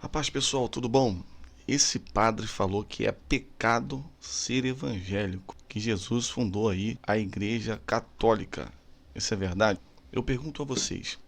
Rapaz, pessoal, tudo bom? Esse padre falou que é pecado ser evangélico, que Jesus fundou aí a Igreja Católica. Isso é verdade? Eu pergunto a vocês,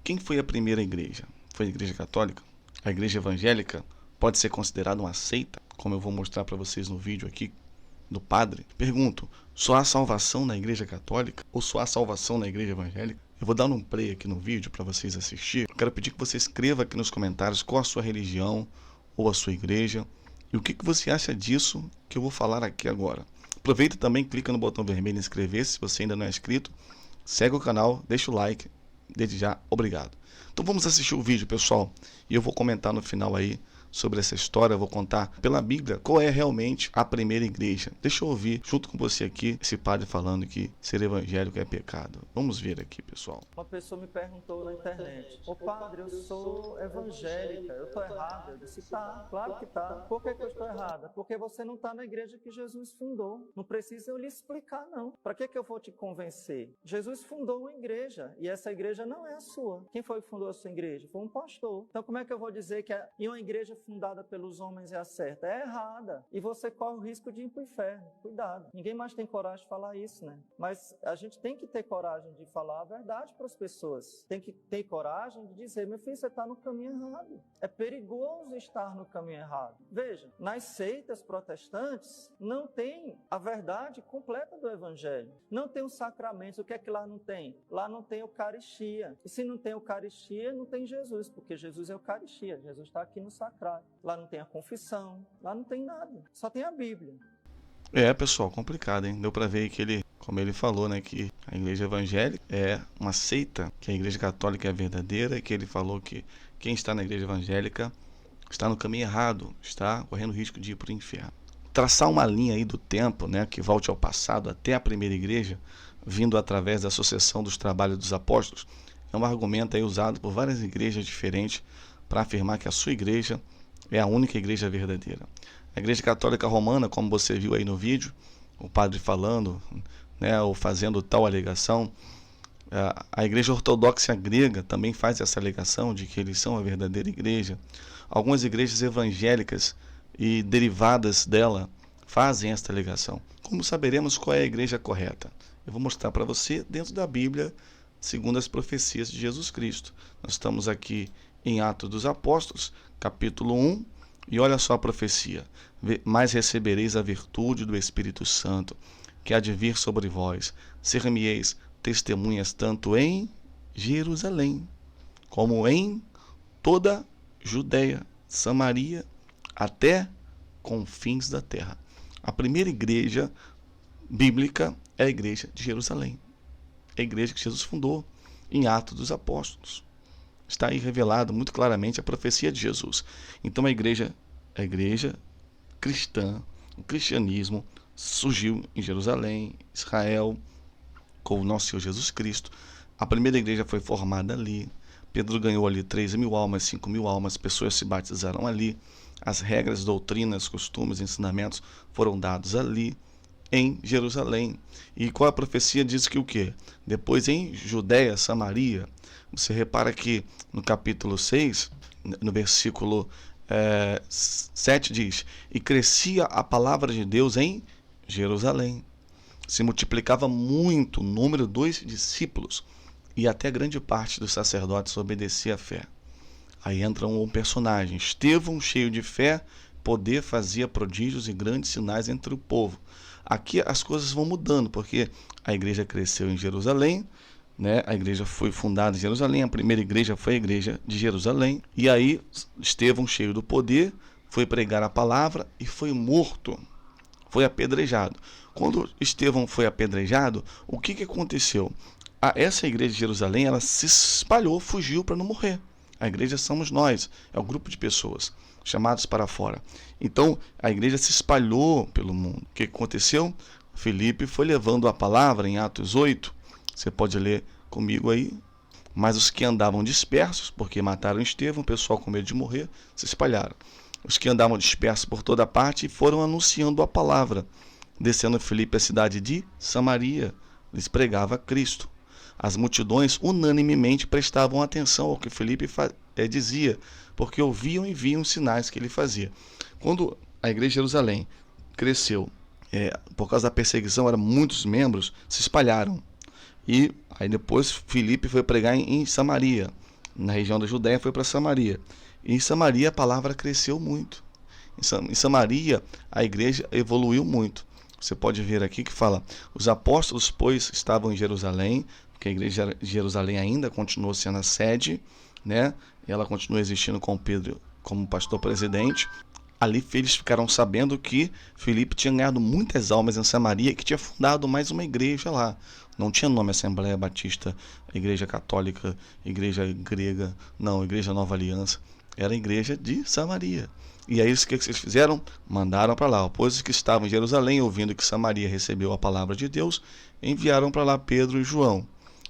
quem foi a primeira igreja? Foi a Igreja Católica? A Igreja Evangélica pode ser considerada uma seita, como eu vou mostrar para vocês no vídeo aqui do padre? Pergunto, só há salvação na Igreja Católica ou só há salvação na Igreja Evangélica? Eu vou dar um play aqui no vídeo para vocês assistirem. Eu quero pedir que você escreva aqui nos comentários qual a sua religião ou a sua igreja e o que você acha disso que eu vou falar aqui agora. Aproveita também, clica no botão vermelho inscrever-se se você ainda não é inscrito. Segue o canal, deixa o like. Desde já, obrigado. Então vamos assistir o vídeo, pessoal, e eu vou comentar no final aí sobre essa história. Eu vou contar pela Bíblia qual é realmente a primeira igreja. Deixa eu ouvir junto com você aqui esse padre falando que ser evangélico é pecado. Vamos ver aqui, pessoal. Uma pessoa me perguntou na internet: ô padre, eu sou evangélica, eu estou errada? Eu disse: tá, claro que tá. Por que eu estou errada? Porque você não está na igreja que Jesus fundou. Não precisa eu lhe explicar, não. Para que eu vou te convencer? Jesus fundou uma igreja e essa igreja não é a sua. Quem foi que fundou a sua igreja? Foi um pastor. Então como é que eu vou dizer que uma igreja fundada pelos homens é a certa? É errada. E você corre o risco de ir para o inferno. Cuidado. Ninguém mais tem coragem de falar isso, né? Mas a gente tem que ter coragem de falar a verdade para as pessoas. Tem que ter coragem de dizer: meu filho, você está no caminho errado. É perigoso estar no caminho errado. Veja, nas seitas protestantes não tem a verdade completa do evangelho. Não tem os sacramentos. O que é que lá não tem? Lá não tem Eucaristia. E se não tem Eucaristia, não tem Jesus, porque Jesus é Eucaristia. Jesus está aqui no sacrário. Lá não tem a confissão. Lá não tem nada. Só tem a Bíblia. É, pessoal, complicado, hein? Deu pra ver que ele, como ele falou, né, que a igreja evangélica é uma seita, que a igreja católica é verdadeira, e que ele falou que quem está na igreja evangélica está no caminho errado, está correndo risco de ir para o inferno. Traçar uma linha aí do tempo, né, que volte ao passado até a primeira igreja, vindo através da sucessão dos trabalhos dos apóstolos, é um argumento aí usado por várias igrejas diferentes para afirmar que a sua igreja é a única igreja verdadeira. A Igreja Católica Romana, como você viu aí no vídeo, o padre falando, né, ou fazendo tal alegação, a Igreja Ortodoxa Grega também faz essa alegação de que eles são a verdadeira igreja. Algumas igrejas evangélicas e derivadas dela fazem esta alegação. Como saberemos qual é a igreja correta? Eu vou mostrar para você dentro da Bíblia, segundo as profecias de Jesus Cristo. Nós estamos aqui em Atos dos Apóstolos, capítulo 1, e olha só a profecia: mas recebereis a virtude do Espírito Santo, que há de vir sobre vós. Ser-me-eis testemunhas tanto em Jerusalém, como em toda Judéia, Samaria, até confins da terra. A primeira igreja bíblica é a igreja de Jerusalém. É a igreja que Jesus fundou em Atos dos Apóstolos. Está aí revelado muito claramente a profecia de Jesus. Então a igreja cristã, o cristianismo surgiu em Jerusalém, Israel, com o nosso Senhor Jesus Cristo. A primeira igreja foi formada ali. Pedro ganhou ali 13.000 almas, 5.000 almas, pessoas se batizaram ali. As regras, doutrinas, costumes, ensinamentos foram dados ali em Jerusalém. E qual a profecia diz que o quê? Depois em Judéia, Samaria. Você repara que no capítulo 6, no versículo 7 diz: e crescia a palavra de Deus em Jerusalém. Se multiplicava muito o número dos discípulos e até grande parte dos sacerdotes obedecia à fé. Aí entra um personagem, Estevão, cheio de fé, poder, fazia prodígios e grandes sinais entre o povo. Aqui as coisas vão mudando, porque a igreja cresceu em Jerusalém, né? A igreja foi fundada em Jerusalém, a primeira igreja foi a igreja de Jerusalém, e aí Estevão, cheio do poder, foi pregar a palavra e foi morto, foi apedrejado. Quando Estevão foi apedrejado, o que aconteceu? Essa igreja de Jerusalém, ela se espalhou, fugiu para não morrer. A igreja somos nós, é o grupo de pessoas chamados para fora. Então, a igreja se espalhou pelo mundo. O que aconteceu? Filipe foi levando a palavra em Atos 8. Você pode ler comigo aí. Mas os que andavam dispersos, porque mataram Estevão, o pessoal com medo de morrer, se espalharam. Os que andavam dispersos por toda parte foram anunciando a palavra. Descendo Filipe à cidade de Samaria, lhes pregava Cristo. As multidões unanimemente prestavam atenção ao que Filipe dizia, porque ouviam e viam os sinais que ele fazia. Quando a igreja de Jerusalém cresceu, por causa da perseguição, eram muitos membros, se espalharam. E aí depois Filipe foi pregar em Samaria, na região da Judéia, foi para Samaria. E em Samaria a palavra cresceu muito. Em Samaria a igreja evoluiu muito. Você pode ver aqui que fala: os apóstolos, pois, estavam em Jerusalém, porque a igreja de Jerusalém ainda continuou sendo a sede, né? E ela continua existindo com Pedro como pastor presidente. Ali eles ficaram sabendo que Filipe tinha ganhado muitas almas em Samaria e que tinha fundado mais uma igreja lá. Não tinha nome Assembleia Batista, Igreja Católica, Igreja Grega, não, Igreja Nova Aliança. Era a igreja de Samaria. E aí o que eles fizeram? Mandaram para lá. Pois os que estavam em Jerusalém, ouvindo que Samaria recebeu a palavra de Deus, enviaram para lá Pedro e João,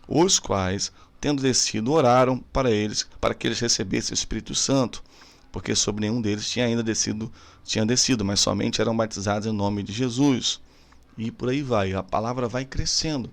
os quais, tendo descido, oraram para eles, para que eles recebessem o Espírito Santo, porque sobre nenhum deles tinha descido, mas somente eram batizados em nome de Jesus. E por aí vai, a palavra vai crescendo.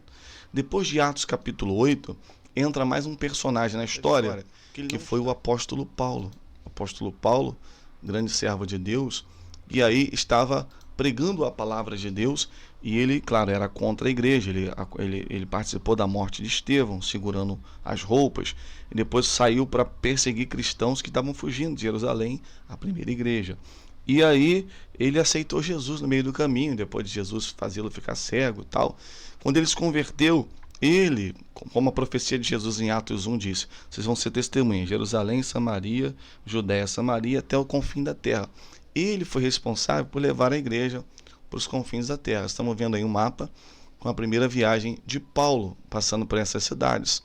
Depois de Atos capítulo 8, entra mais um personagem na história, que foi o apóstolo Paulo. O apóstolo Paulo, grande servo de Deus, e aí estava pregando a palavra de Deus, e ele, claro, era contra a igreja. Ele participou da morte de Estevão, segurando as roupas, e depois saiu para perseguir cristãos que estavam fugindo de Jerusalém, a primeira igreja. E aí ele aceitou Jesus no meio do caminho, depois de Jesus fazê-lo ficar cego e tal. Quando ele se converteu, ele, como a profecia de Jesus em Atos 1 diz: vocês vão ser testemunhas, Jerusalém, Samaria, Judéia, Samaria, até o confim da terra. Ele foi responsável por levar a igreja para os confins da terra. Estamos vendo aí um mapa com a primeira viagem de Paulo, passando por essas cidades: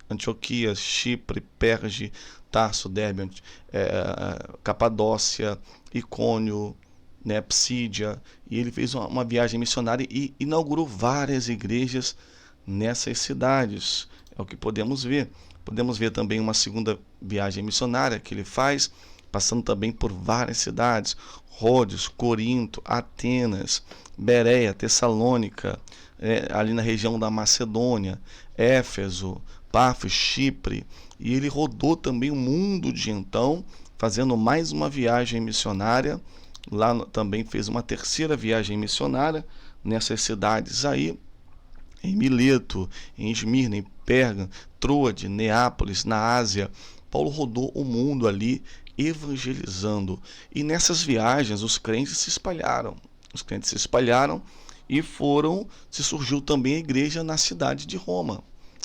Antioquia, Chipre, Perge, Tarso, Derbe, Capadócia, Icônio, né, Psídia. E ele fez uma viagem missionária e inaugurou várias igrejas nessas cidades. É o que podemos ver. Podemos ver também uma segunda viagem missionária que ele faz, passando também por várias cidades: Rhodes, Corinto, Atenas, Bereia, Tessalônica, ali na região da Macedônia, Éfeso, Pafos, Chipre. E ele rodou também o mundo de então, fazendo mais uma viagem missionária. Lá também fez uma terceira viagem missionária nessas cidades aí, em Mileto, em Esmirna, em Pérgamo, Troade, Neápolis, na Ásia. Paulo rodou o mundo ali evangelizando. E nessas viagens os crentes se espalharam. Os crentes se espalharam e se surgiu também a igreja na cidade de Roma,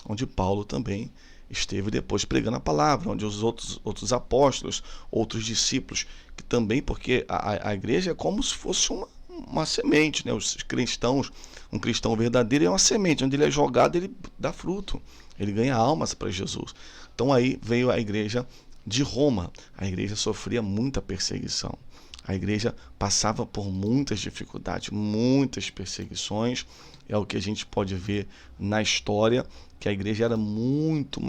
onde Paulo também esteve depois pregando a palavra, onde os outros apóstolos, outros discípulos, que também, porque a igreja é como se fosse uma semente, né? Os cristãos, um cristão verdadeiro é uma semente, onde ele é jogado, ele dá fruto, ele ganha almas para Jesus. Então aí veio a igreja de Roma. A igreja sofria muita perseguição. A igreja passava por muitas dificuldades, muitas perseguições. É o que a gente pode ver na história, que a igreja era muito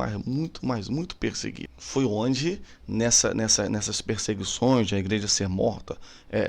perseguida. Foi onde, nessas perseguições, de a igreja ser morta,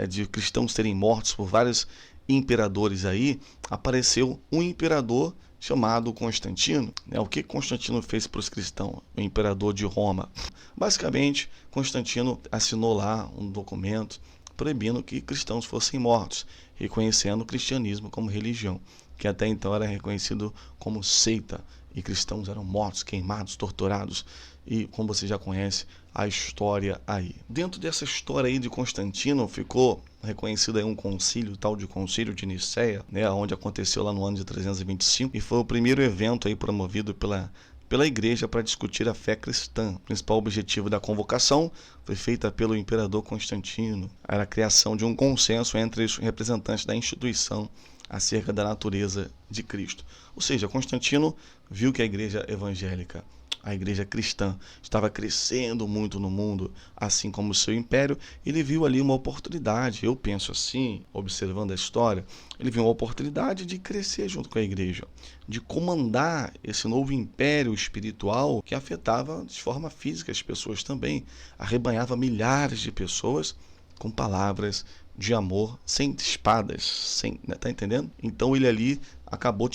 de cristãos serem mortos por vários imperadores aí, apareceu um imperador chamado Constantino. O que Constantino fez para os cristãos? O imperador de Roma. Basicamente, Constantino assinou lá um documento proibindo que cristãos fossem mortos, reconhecendo o cristianismo como religião, que até então era reconhecido como seita, e cristãos eram mortos, queimados, torturados, e como você já conhece a história aí. Dentro dessa história aí de Constantino, ficou reconhecido aí um concílio, tal de Concílio de Nicéia, né, onde aconteceu lá no ano de 325, e foi o primeiro evento aí promovido pela igreja para discutir a fé cristã. O principal objetivo da convocação foi feita pelo imperador Constantino. Era a criação de um consenso entre os representantes da instituição acerca da natureza de Cristo. Ou seja, Constantino viu que a igreja evangélica, a igreja cristã, estava crescendo muito no mundo, assim como o seu império. Ele viu ali uma oportunidade, eu penso assim, observando a história, ele viu uma oportunidade de crescer junto com a igreja, de comandar esse novo império espiritual que afetava de forma física as pessoas também, arrebanhava milhares de pessoas com palavras de amor, sem espadas, tá entendendo? Então ele ali acabou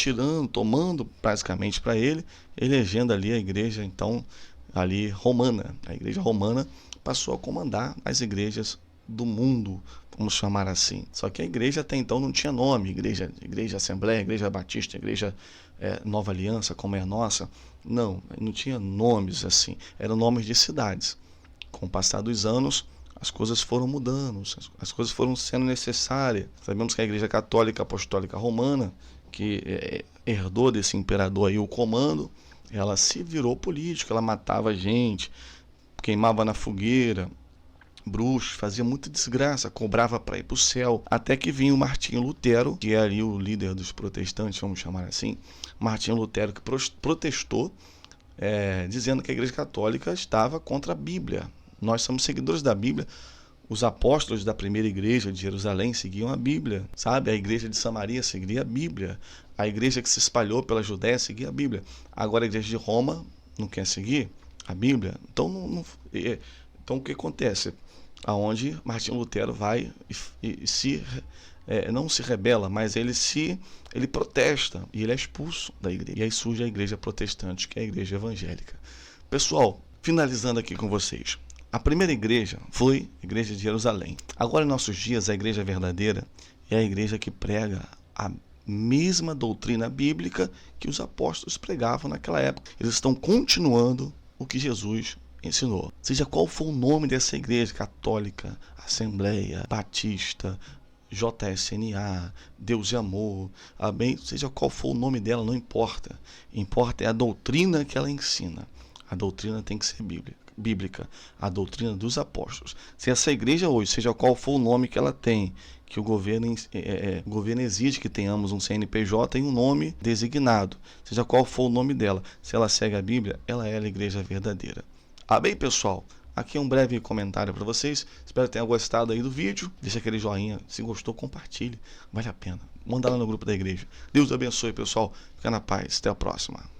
tomando basicamente para ele, elegendo ali a igreja então ali romana, a igreja romana, passou a comandar as igrejas do mundo, vamos chamar assim. Só que a igreja até então não tinha nome, igreja Assembleia, igreja Batista, igreja Nova Aliança, como é a nossa. Não tinha nomes assim, eram nomes de cidades. Com o passar dos anos, as coisas foram mudando, as coisas foram sendo necessárias. Sabemos que a Igreja Católica Apostólica Romana, que herdou desse imperador aí o comando, ela se virou política, ela matava gente, queimava na fogueira, bruxos, fazia muita desgraça, cobrava para ir para o céu, até que vinha o Martinho Lutero, que é ali o líder dos protestantes, vamos chamar assim. Martinho Lutero que protestou, dizendo que a Igreja Católica estava contra a Bíblia. Nós somos seguidores da Bíblia. Os apóstolos da primeira igreja de Jerusalém seguiam a Bíblia, sabe? A igreja de Samaria seguia a Bíblia. A igreja que se espalhou pela Judéia seguia a Bíblia. Agora a igreja de Roma não quer seguir a Bíblia. Então, então o que acontece? Aonde Martinho Lutero vai não se rebela, mas ele protesta e ele é expulso da igreja. E aí surge a igreja protestante, que é a igreja evangélica. Pessoal, finalizando aqui com vocês. A primeira igreja foi a igreja de Jerusalém. Agora, em nossos dias, a igreja verdadeira é a igreja que prega a mesma doutrina bíblica que os apóstolos pregavam naquela época. Eles estão continuando o que Jesus ensinou. Seja qual for o nome dessa igreja, católica, Assembleia, Batista, JSNA, Deus e Amor, amém? Seja qual for o nome dela, não importa. Importa é a doutrina que ela ensina. A doutrina tem que ser bíblica, a doutrina dos apóstolos. Se essa igreja hoje, seja qual for o nome que ela tem, que o governo exige que tenhamos um CNPJ e um nome designado, seja qual for o nome dela, se ela segue a Bíblia, ela é a igreja verdadeira. Bem, pessoal, aqui é um breve comentário para vocês. Espero que tenham gostado aí do vídeo. Deixa aquele joinha, se gostou, compartilhe, vale a pena. Manda lá no grupo da igreja. Deus abençoe, pessoal. Fica na paz. Até a próxima.